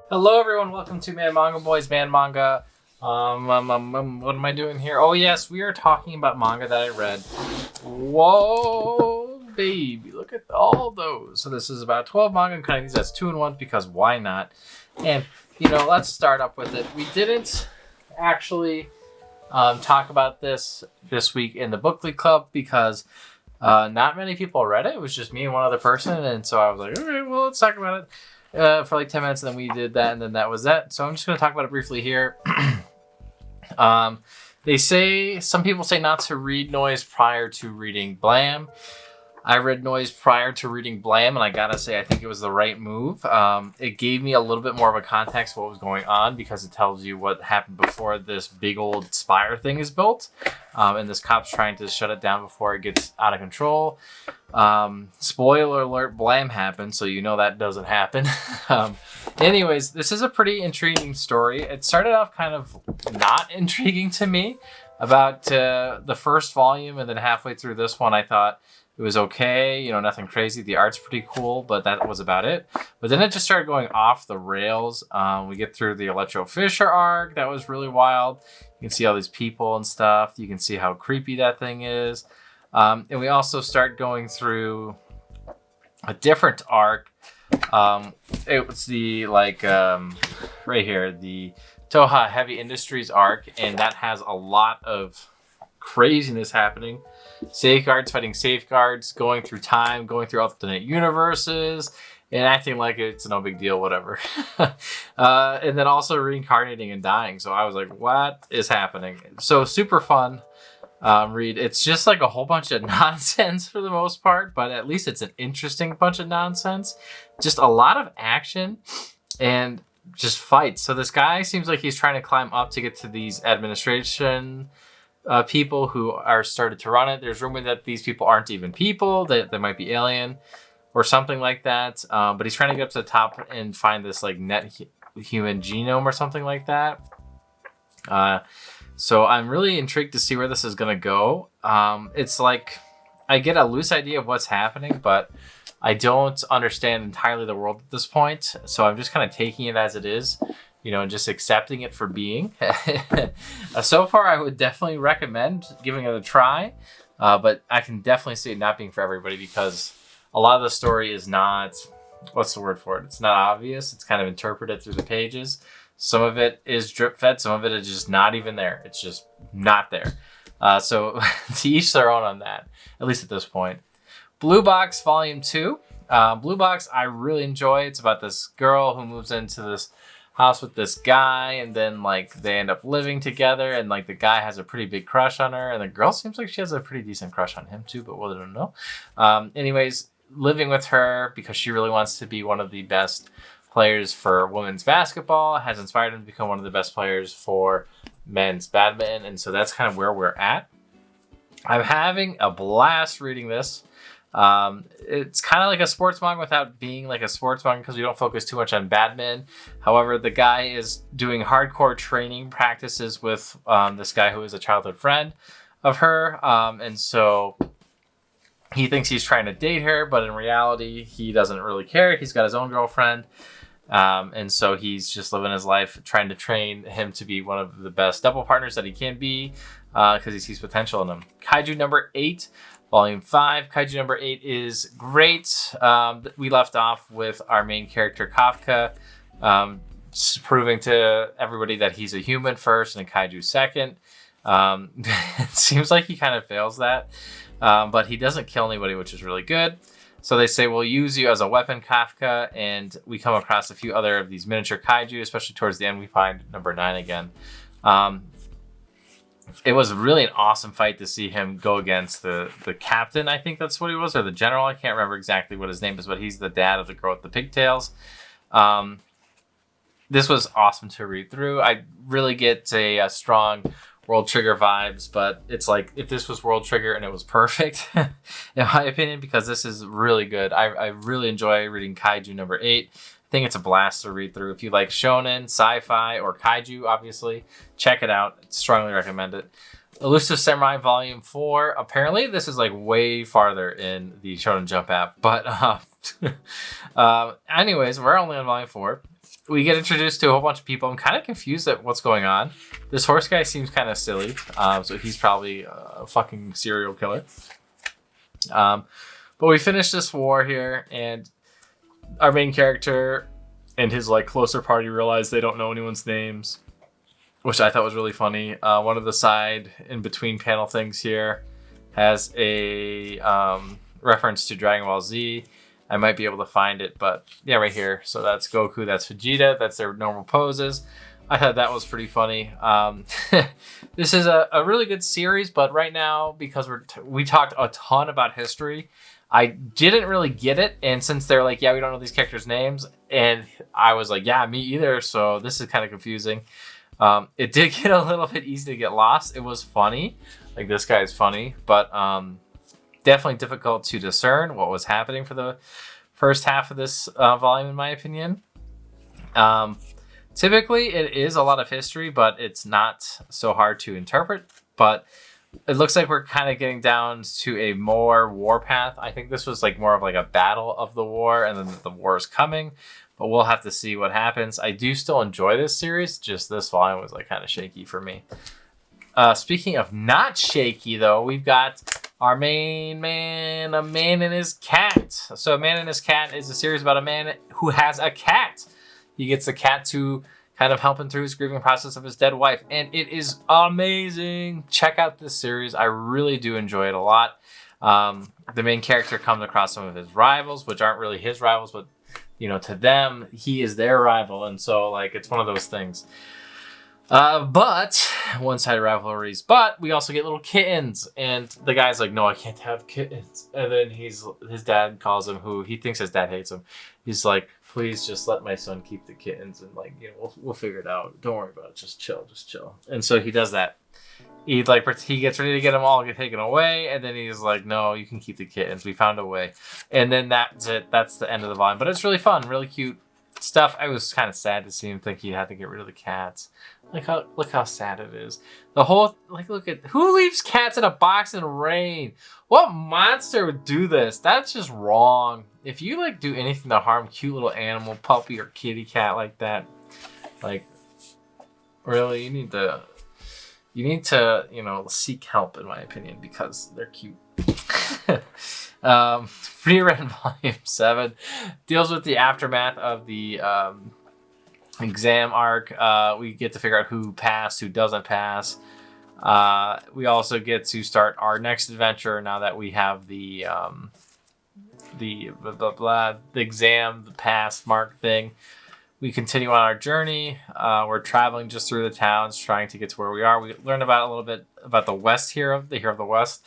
Hello, everyone. Welcome to Man Manga Boys, Man Manga. What am I doing here? Oh, yes, we are talking about manga that I read. Whoa, baby, look at all those. So this is about 12 manga. I'm cutting these as 2-in-1 because why not? And, let's start up with it. We didn't actually talk about this week in the Book League Club because not many people read it. It was just me and one other person. And so I was like, all right, well, let's talk about it. For like 10 minutes, and then we did that, and then that was that. So I'm just going to talk about it briefly here. Some people say not to read Noise prior to reading Blam. I read Noise prior to reading Blam, and I gotta say, I think it was the right move. It gave me a little bit more of a context of what was going on because it tells you what happened before this big old spire thing is built. And this cop's trying to shut it down before it gets out of control. Spoiler alert, Blam happened, so you know that doesn't happen. Anyways, this is a pretty intriguing story. It started off kind of not intriguing to me about the first volume, and then halfway through this one, I thought it was okay, nothing crazy. The art's pretty cool, but that was about it. But then it just started going off the rails. We get through the Electro Fisher arc. That was really wild. You can see all these people and stuff. You can see how creepy that thing is. And we also start going through a different arc. It was the, right here, the Toha Heavy Industries arc. And that has a lot of craziness happening. Safeguards fighting safeguards, going through time, going through alternate universes, and acting like it's no big deal, whatever. And then also reincarnating and dying. So I was like, what is happening? So super fun read. It's just like a whole bunch of nonsense for the most part, but at least it's an interesting bunch of nonsense. Just a lot of action and just fights. So this guy seems like he's trying to climb up to get to these administration people who are started to run it. There's rumor that these people aren't even people, that they might be alien or something like that. But he's trying to get up to the top and find this like human genome or something like that. So I'm really intrigued to see where this is going to go. It's like I get a loose idea of what's happening, but I don't understand entirely the world at this point. So I'm just kind of taking it as it is. And just accepting it for being. So far, I would definitely recommend giving it a try. But I can definitely see it not being for everybody because a lot of the story is not, what's the word for it? It's not obvious. It's kind of interpreted through the pages. Some of it is drip fed. Some of it is just not even there. It's just not there. So to each their own on that, at least at this point. Blue Box Volume 2. Blue Box, I really enjoy. It's about this girl who moves into this house with this guy, and then they end up living together, and the guy has a pretty big crush on her, and the girl seems like she has a pretty decent crush on him too, but we don't know. Anyways, living with her because she really wants to be one of the best players for women's basketball, has inspired him to become one of the best players for men's badminton, and so that's kind of where we're at. I'm having a blast reading this. It's kind of like a sports manga without being like a sports manga because we don't focus too much on badminton. However, the guy is doing hardcore training practices with this guy who is a childhood friend of her. And so he thinks he's trying to date her, but in reality, he doesn't really care. He's got his own girlfriend. And so he's just living his life trying to train him to be one of the best double partners that he can be because he sees potential in him. Kaiju number 8. Volume 5. Kaiju number 8 is great. We left off with our main character, Kafka, proving to everybody that he's a human first and a kaiju second. It seems like he kind of fails that, but he doesn't kill anybody, which is really good. So they say, we'll use you as a weapon, Kafka, and we come across a few other of these miniature kaiju, especially towards the end. We find number 9 again. It was really an awesome fight to see him go against the captain, I think that's what he was, or the general. I can't remember exactly what his name is, but he's the dad of the girl with the pigtails. This was awesome to read through. I really get a strong World Trigger vibes, but it's like if this was World Trigger and it was perfect, in my opinion, because this is really good. I really enjoy reading Kaiju number 8. I think it's a blast to read through. If you like shonen, sci-fi, or kaiju, obviously, check it out. Strongly recommend it. Elusive Samurai Volume 4. Apparently, this is like way farther in the Shonen Jump app. But anyways, we're only on Volume 4. we get introduced to a whole bunch of people. I'm kind of confused at what's going on. This horse guy seems kind of silly. So he's probably a fucking serial killer. But we finish this war here, and our main character and his like closer party realize they don't know anyone's names, which I thought was really funny. One of the side in between panel things here has a reference to Dragon Ball Z. I might be able to find it, but yeah, right here. So that's Goku, that's Vegeta, that's their normal poses. I thought that was pretty funny. This is a really good series, but right now, because we talked a ton about history, I didn't really get it. And since they're like, yeah, we don't know these characters' names, and I was like, yeah, me either. So this is kind of confusing. It did get a little bit easy to get lost. It was funny. Like, this guy is funny, but definitely difficult to discern what was happening for the first half of this volume, in my opinion. Typically, it is a lot of history, but it's not so hard to interpret. But it looks like we're kind of getting down to a more war path. I think this was like more of like a battle of the war, and then the war is coming. But we'll have to see what happens. I do still enjoy this series. Just this volume was like kind of shaky for me. Speaking of not shaky, though, we've got our main man, A Man and His Cat. So A Man and His Cat is a series about a man who has a cat. He gets the cat to kind of help him through his grieving process of his dead wife. And it is amazing. Check out this series. I really do enjoy it a lot. The main character comes across some of his rivals, which aren't really his rivals, but, you know, to them, he is their rival. And so, like, it's one of those things. But one-sided rivalries. But we also get little kittens, and the guy's like, "No, I can't have kittens." And then his dad calls him, who he thinks his dad hates him. He's like, "Please, just let my son keep the kittens, and like, you know, we'll figure it out. Don't worry about it. Just chill." And so he does that. He gets ready to get them all taken away, and then he's like, "No, you can keep the kittens. We found a way." And then that's it. That's the end of the volume. But it's really fun, really cute stuff. I was kind of sad to see him think he had to get rid of the cats. Look how sad it is. The whole, like, look at, who leaves cats in a box in rain? What monster would do this? That's just wrong. If you like do anything to harm cute little animal, puppy or kitty cat like that, like, really, you need to, you know, seek help, in my opinion, because they're cute. Free Run Volume 7 deals with the aftermath of the exam arc. We get to figure out who passed, who doesn't pass. We also get to start our next adventure now that we have the exam, the pass mark thing. We continue on our journey. We're traveling just through the towns, trying to get to where we are. We learn about a little bit about the West hero, the hero of the West,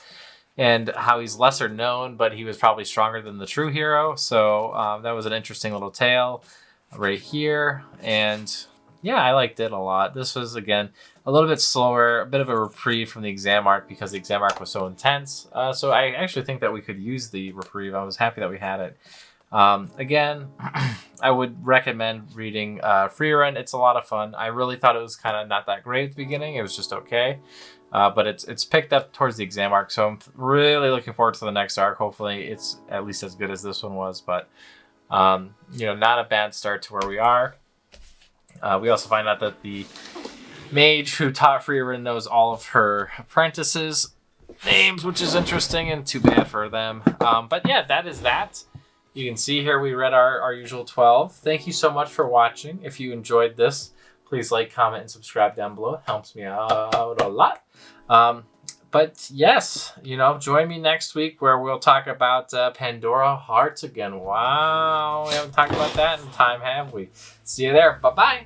and how he's lesser known, but he was probably stronger than the true hero. So that was an interesting little tale right here. And yeah, I liked it a lot. This was, again, a little bit slower, a bit of a reprieve from the exam arc because the exam arc was so intense. So I actually think that we could use the reprieve. I was happy that we had it. Again, I would recommend reading Free Run. It's a lot of fun. I really thought it was kind of not that great at the beginning. It was just okay. But it's picked up towards the exam arc. So I'm really looking forward to the next arc. Hopefully it's at least as good as this one was. But you know, not a bad start to where we are. We also find out that the mage who taught Freerin knows all of her apprentices' names, which is interesting and too bad for them. But yeah, that is that. You can see here we read our usual 12. Thank you so much for watching. If you enjoyed this, please like, comment, and subscribe down below. It helps me out a lot. But yes, you know, join me next week where we'll talk about Pandora Hearts again. Wow, we haven't talked about that in time, have we? See you there. Bye-bye.